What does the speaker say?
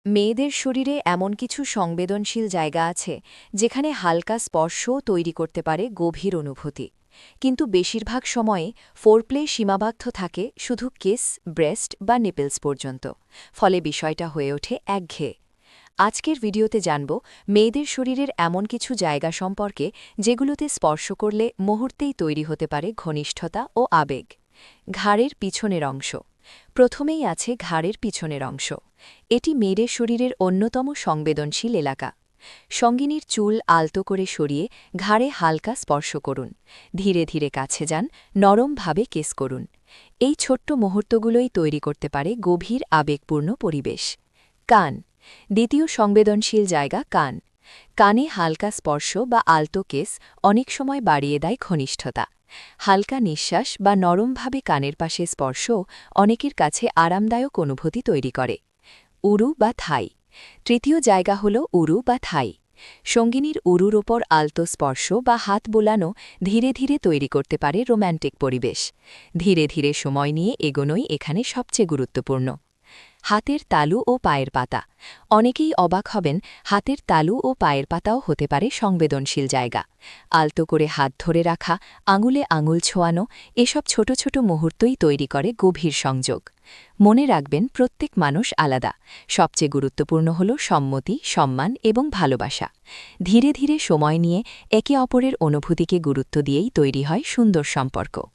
মেয়েদের শরীরে এমন কিছু সংবেদনশীল জায়গা আছে যেখানে হালকা স্পর্শও তৈরি করতে পারে গভীর অনুভূতি। কিন্তু বেশিরভাগ সময়ে ফোরপ্লে সীমাবদ্ধ থাকে শুধু কিস, ব্রেস্ট বা নিপলস পর্যন্ত, ফলে বিষয়টা হয়ে ওঠে একঘেয়ে। আজকের ভিডিওতে জানব মেয়েদের শরীরের এমন কিছু জায়গা সম্পর্কে যেগুলোতে স্পর্শ করলে মুহূর্তেই তৈরি হতে পারে ঘনিষ্ঠতা ও আবেগ। ঘাড়ের পিছনের অংশ। প্রথমেই আছে ঘাড়ের পিছনের অংশ। এটি মেয়েদের শরীরের অন্যতম সংবেদনশীল এলাকা। সঙ্গিনীর চুল আলতো করে সরিয়ে ঘাড়ে হালকা স্পর্শ করুন। ধীরে ধীরে কাছে যান, নরমভাবে কেস করুন। এই ছোট্ট মুহূর্তগুলোই তৈরি করতে পারে গভীর আবেগপূর্ণ পরিবেশ। কান। দ্বিতীয় সংবেদনশীল জায়গা কান। কানে হালকা স্পর্শ বা আলতো কেস অনেক সময় বাড়িয়ে দেয় ঘনিষ্ঠতা। হালকা নিঃশ্বাস বা নরমভাবে কানের পাশে স্পর্শ অনেকের কাছে আরামদায়ক অনুভূতি তৈরি করে। উরু বা থাই। তৃতীয় জায়গা হল উরু বা থাই। সঙ্গিনীর উরুর ওপর আলতো স্পর্শ বা হাত বোলানো ধীরে ধীরে তৈরি করতে পারে রোম্যান্টিক পরিবেশ। ধীরে ধীরে সময় নিয়ে এগোনোই এখানে সবচেয়ে গুরুত্বপূর্ণ। হাতের তালু ও পায়ের পাতা। অনেকেই অবাক হবেন, হাতের তালু ও পায়ের পাতাও হতে পারে সংবেদনশীল জায়গা। আলতো করে হাত ধরে রাখা, আঙুলে আঙুল ছোঁয়ানো, এসব ছোট ছোট মুহূর্তই তৈরি করে গভীর সংযোগ। মনে রাখবেন, প্রত্যেক মানুষ আলাদা। সবচেয়ে গুরুত্বপূর্ণ হল সম্মতি, সম্মান এবং ভালোবাসা। ধীরে ধীরে সময় নিয়ে একে অপরের অনুভূতিকে গুরুত্ব দিয়েই তৈরি হয় সুন্দর সম্পর্ক।